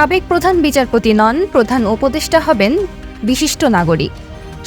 সাবেক প্রধান বিচারপতি নন, প্রধান উপদেষ্টা হবেন বিশিষ্ট নাগরিক।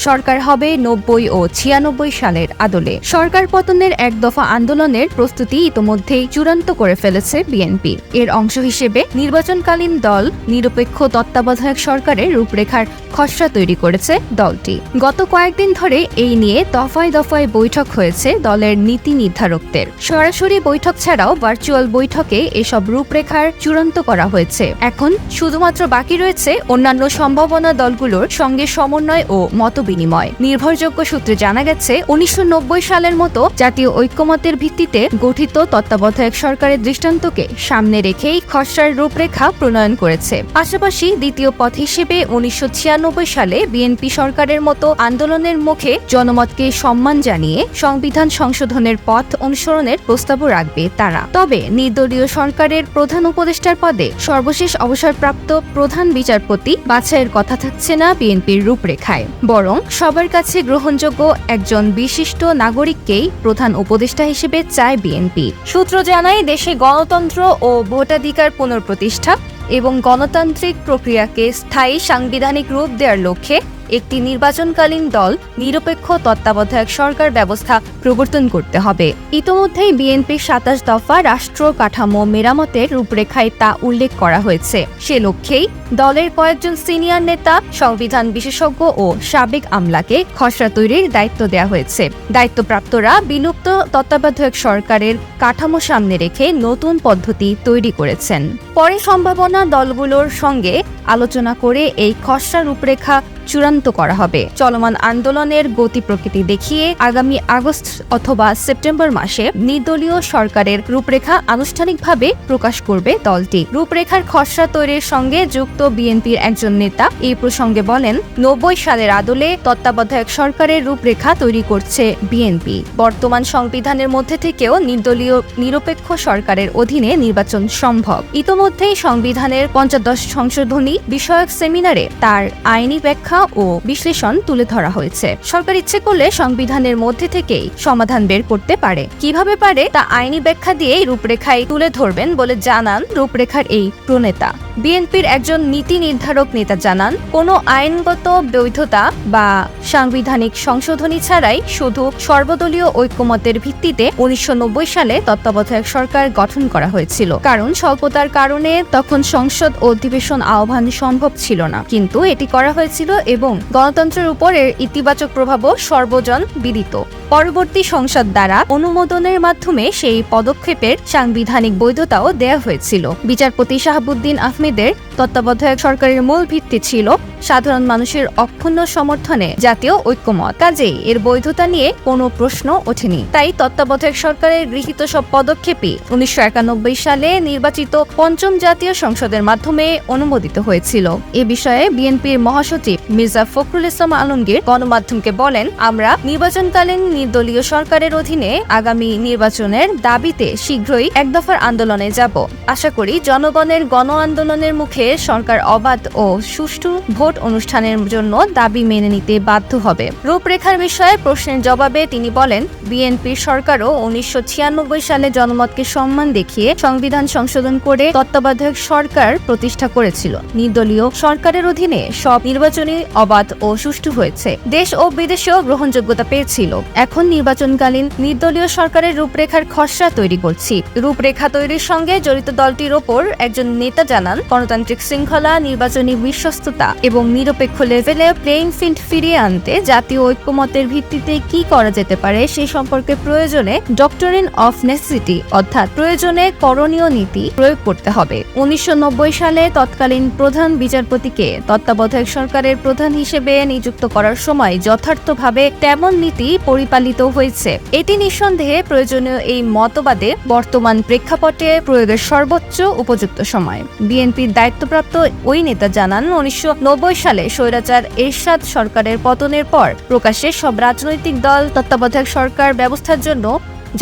সরকার হবে ৯০ ও ৯৬ সালের আদলে। সরকার পতনের এক দফা আন্দোলনের প্রস্তুতি ইতোমধ্যেই চূড়ান্ত করে ফেলেছে বিএনপি। এর অংশ হিসেবে নির্বাচনকালীন দল নিরপেক্ষ তত্ত্বাবধায়ক সরকারের রূপরেখার খসড়া তৈরি করেছে দলটি। গত কয়েকদিন ধরে এই নিয়ে দফায় দফায় বৈঠক হয়েছে দলের নীতি নির্ধারকদের। সরাসরি বৈঠক ছাড়াও ভার্চুয়াল বৈঠকে এসব রূপরেখার চূড়ান্ত করা হয়েছে। এখন শুধুমাত্র বাকি রয়েছে অন্যান্য সম্ভাবনা দলগুলোর সঙ্গে সমন্বয় ও মত বিনিময়। নির্ভরযোগ্য সূত্রে জানা গেছে ১৯৯০ সালের মতো জাতীয় ঐক্যমতের ভিত্তিতে গঠিত তত্ত্বাবধায়ক সরকারের দৃষ্টান্তকে সামনে রেখেই খসড়ার রূপরেখা প্রণয়ন করেছে। পাশাপাশি দ্বিতীয় পথ হিসেবে ১৯৯৬ সালে বিএনপি সরকারের মতো আন্দোলনের মুখে জনমতকে সম্মান জানিয়ে সংবিধান সংশোধনের পথ অনুসরণের প্রস্তাবও রাখবে তারা। তবে নির্দলীয় সরকারের প্রধান উপদেষ্টার পদে সর্বশেষ অবসরপ্রাপ্ত প্রধান বিচারপতি বাছাইয়ের কথা থাকছে না বিএনপির রূপরেখায়। বরং সবার কাছে গ্রহণযোগ্য একজন বিশিষ্ট নাগরিককেই প্রধান উপদেষ্টা হিসেবে চায় বিএনপি। সূত্র জানায়, দেশে গণতন্ত্র ও ভোটাধিকার পুনঃপ্রতিষ্ঠা এবং গণতান্ত্রিক প্রক্রিয়াকে স্থায়ী সাংবিধানিক রূপ দেওয়ার লক্ষ্যে একটি নির্বাচনকালীন দল নিরপেক্ষ তত্ত্বাবধায়ক সরকার ব্যবস্থা প্রবর্তন করতে হবে। ইতোমধ্যেই বিএনপির ২৭ দফা রাষ্ট্র কাঠামো মেরামতের রূপরেখায় তা উল্লেখ করা হয়েছে। সে লক্ষ্যেই দলের কয়েকজন সিনিয়র নেতা, সংবিধান বিশেষজ্ঞ ও সাবেক আমলাকে খসড়া তৈরির দায়িত্ব দেওয়া হয়েছে। দায়িত্বপ্রাপ্তরা বিলুপ্ত তত্ত্বাবধায়ক সরকারের কাঠামো সামনে রেখে নতুন পদ্ধতি তৈরি করেছেন। পরে সম্ভাবনা দলগুলোর সঙ্গে আলোচনা করে এই খসড়া রূপরেখা চূড়ান্ত করা হবে। চলমান আন্দোলনের গতি প্রকৃতি দেখিয়ে আগামী আগস্ট অথবা সেপ্টেম্বর মাসে নির্দলীয় সরকারের রূপরেখা আনুষ্ঠানিকভাবে প্রকাশ করবে দলটি। রূপরেখার খসড়া তৈরির সঙ্গে যুক্ত বিএনপির একজন নেতা এই প্রসঙ্গে বলেন, ৯০ সালের আদলে তত্ত্বাবধায়ক সরকারের রূপরেখা তৈরি করছে বিএনপি। বর্তমান সংবিধানের মধ্যে থেকেও নির্দলীয় নিরপেক্ষ সরকারের অধীনে নির্বাচন সম্ভব। ইতোমধ্যেই সংবিধানের ৫০ সংশোধনী বিষয়ক সেমিনারে তার আইনি ব্যাখ্যা ও বিশ্লেষণ তুলে ধরা হয়েছে। সরকার ইচ্ছে করলে সংবিধানের মধ্যে থেকেই সমাধান বের করতে পারে। কিভাবে পারে তা আইনি ব্যাখ্যা দিয়েই রূপরেখায় তুলে ধরবেন বলে জানান রূপরেখার এই প্রণেতা। বিএনপির একজন নীতি নির্ধারক নেতা জানান, কোনো আইনগত বৈধতা বা সাংবিধানিক সংশোধনী ছাড়াই শুধু সর্বদলীয় ঐক্যমতের ভিত্তিতে ১৯৯০ সালে তত্ত্বাবধায়ক সরকার গঠন করা হয়েছিল। কারণ স্বল্পতার কারণে তখন সংসদ অধিবেশন আহ্বান সম্ভব ছিল না, কিন্তু এটি করা হয়েছিল এবং গণতন্ত্রের উপর এর ইতিবাচক প্রভাবও সর্বজন বিদিত। পরবর্তী সংসদ দ্বারা অনুমোদনের মাধ্যমে সেই পদক্ষেপের সাংবিধানিক বৈধতাও দেয়া হয়েছিল। বিচারপতি শাহাবুদ্দিন আহমেদের তত্ত্বাবধায়ক সরকারের মূল ভিত্তি ছিল সাধারণ মানুষের অক্ষুণ্ণ সমর্থনে জাতীয় ঐক্যমত। কাজেই এর বৈধতা নিয়ে কোনো প্রশ্ন ওঠেনি। তাই তত্ত্বাবধায়ক সরকারের গৃহীত সব পদক্ষেপই ১৯৯১ সালে নির্বাচিত পঞ্চম জাতীয় সংসদের মাধ্যমে অনুমোদিত হয়েছিল। এ বিষয়ে বিএনপির মহাসচিব মির্জা ফখরুল ইসলাম আলমগীর গণমাধ্যমকে বলেন, আমরা নির্বাচনকালীন নির্দলীয় সরকারের অধীনে আগামী নির্বাচনের দাবিতে শীঘ্রই এক দফার আন্দোলনে যাব। আশা করি জনগণের গণ আন্দোলনের মুখে সরকার অবাধ ও সুষ্ঠু ভোট অনুষ্ঠানের জন্য দাবি মেনে নিতে বাধ্য হবে। রূপরেখার বিষয়ে প্রশ্নের জবাবে তিনি বলেন, বিএনপির সরকারও ১৯৯৬ সালে জনমতকে সম্মান দেখিয়ে সংবিধান সংশোধন করে তত্ত্বাবধায়ক সরকার প্রতিষ্ঠা করেছিল। নির্দলীয় সরকারের অধীনে সব নির্বাচনই অবাধ ও সুষ্ঠু হয়েছে। দেশ ও বিদেশেও গ্রহণযোগ্যতা পেয়েছিল। এখন নির্বাচনকালীন নির্দলীয় সরকারের রূপরেখার খসড়া তৈরি করছি। রূপরেখা তৈরির সঙ্গে জড়িত দলটির ওপর একজন নেতা জানান, গণতান্ত্রিক শৃঙ্খলা, নির্বাচনী বিশ্বস্ততা এবং নিরপেক্ষ লেভেলে প্লেইং ফিল্ড ফিরিয়ে আনতে জাতীয় ঐক্যমতের ভিত্তিতে কি করা যেতে পারে সে সম্পর্কে প্রয়োজনে ডক্টরিন অফ নেসেসিটি অর্থাৎ প্রয়োজনে করণীয় নীতি প্রয়োগ করতে হবে। ১৯৯০ সালে তৎকালীন প্রধান বিচারপতিকে তত্ত্বাবধায়ক সরকারের প্রধান হিসেবে নিযুক্ত করার সময় যথার্থভাবে তেমন নীতি পরিপালিত হয়েছে। এটি নিঃসন্দেহে প্রয়োজনীয় এই মতবাদে বর্তমান প্রেক্ষাপটে প্রয়োগের সর্বোচ্চ উপযুক্ত সময়। বিএনপির দায়িত্বপ্রাপ্ত ওই নেতা জানান, ১৯৯০ সালে স্বৈরাচার এরশাদ সরকারের পতনের পর প্রকাশ্যে সব রাজনৈতিক দল তত্ত্বাবধায়ক সরকার ব্যবস্থার জন্য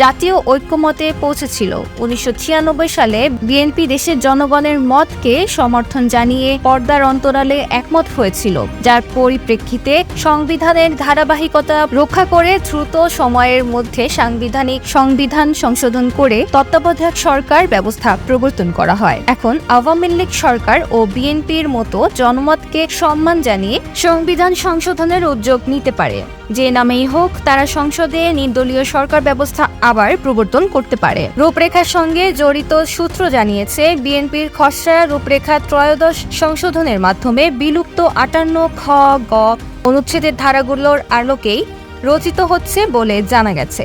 জাতীয় ঐক্যমতে পৌঁছেছিল। 1996 সালে বিএনপি দেশের জনগণের মতকে সমর্থন জানিয়ে পর্দার অন্তরালে একমত হয়েছিল, যার পরিপ্রেক্ষিতে সংবিধানের ধারাবাহিকতা রক্ষা করে দ্রুত সময়ের মধ্যে সংবিধান সংশোধন করে তত্ত্বাবধায়ক সরকার ব্যবস্থা প্রবর্তন করা হয়। এখন আওয়ামী লীগ সরকার ও বিএনপির মতো জনমতকে সম্মান জানিয়ে সংবিধান সংশোধনের উদ্যোগ নিতে পারে। যে নামেই হোক, তারা সংসদে নির্দলীয় সরকার ব্যবস্থা আবার প্রবর্তন করতে পারে। রূপরেখার সঙ্গে জড়িত সূত্র জানিয়েছে, বিএনপির খসড়া রূপরেখা ত্রয়োদশ সংশোধনের মাধ্যমে বিলুপ্ত 58 খ, গ অনুচ্ছেদের ধারাগুলোর আলোকেই রচিত হচ্ছে বলে জানা গেছে।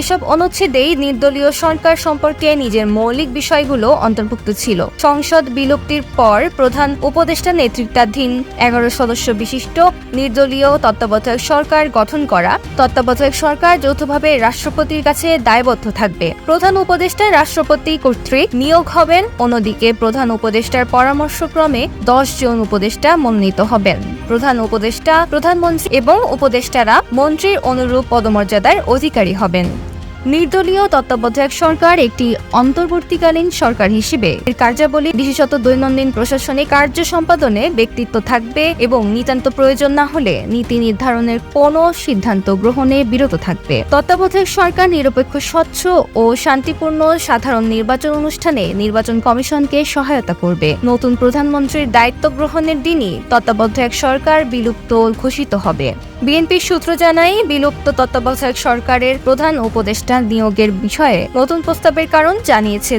এসব অনুচ্ছেদেই নির্দলীয় সরকার সম্পর্কে নিজের মৌলিক বিষয়গুলো অন্তর্ভুক্ত ছিল। সংসদ বিলুপ্তির পর প্রধান উপদেষ্টা নেতৃত্বাধীন 11 সদস্য বিশিষ্ট নির্দলীয় তত্ত্বাবধায়ক সরকার গঠন করা। তত্ত্বাবধায়ক সরকার যৌথভাবে রাষ্ট্রপতির কাছে দায়বদ্ধ থাকবে। প্রধান উপদেষ্টা রাষ্ট্রপতি কর্তৃক নিয়োগ হবেন। অন্যদিকে প্রধান উপদেষ্টার পরামর্শক্রমে 10 জন উপদেষ্টা মনোনীত হবেন। প্রধান উপদেষ্টা, প্রধানমন্ত্রী এবং উপদেষ্টারা মন্ত্রীর অনুরূপ পদমর্যাদার অধিকারী হবেন। নির্দলীয় তত্ত্বাবধায়ক সরকার একটি অন্তর্বর্তীকালীন সরকার হিসেবে এর কার্যাবলী বিশেষত দৈনন্দিন প্রশাসনিক কার্য সম্পাদনে ব্যক্তিত্ব থাকবে এবং নিতান্ত প্রয়োজন না হলে নীতি নির্ধারণের কোনো সিদ্ধান্ত গ্রহণে বিরত থাকবে। তত্ত্বাবধায়ক সরকার নিরপেক্ষ, স্বচ্ছ ও শান্তিপূর্ণ সাধারণ নির্বাচন অনুষ্ঠানে নির্বাচন কমিশনকে সহায়তা করবে। নতুন প্রধানমন্ত্রীর দায়িত্ব গ্রহণের দিনই তত্ত্বাবধায়ক সরকার বিলুপ্ত ঘোষিত হবে। বিএনপির সূত্র জানায়, বিলুপ্ত তত্ত্বাবধায়ক সরকারের প্রধান উপদেষ্টা নিয়োগের বিষয়ে নতুন প্রস্তাবের কারণ জানিয়েছে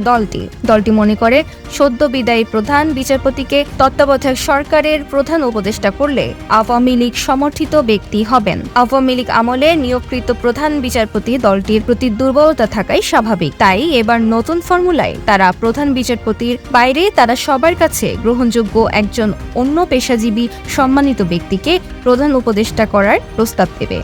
দলটি মনে করে, সদ্য বিদায়ী প্রধান বিচারপতিকে তত্ত্বাবধায়ক সরকারের প্রধান উপদেষ্টা করলে আওয়ামী লীগ সমর্থিত ব্যক্তি হবেন। আওয়ামী লীগ আমলে নিয়োগকৃত প্রধান বিচারপতি দলটির প্রতি দুর্বলতা থাকাই স্বাভাবিক। তাই এবার নতুন ফর্মুলায় তারা প্রধান বিচারপতির বাইরে তারা সবার কাছে গ্রহণযোগ্য একজন অন্য পেশাজীবী সম্মানিত ব্যক্তিকে প্রধান উপদেষ্টা করার প্রস্তাব দেবে।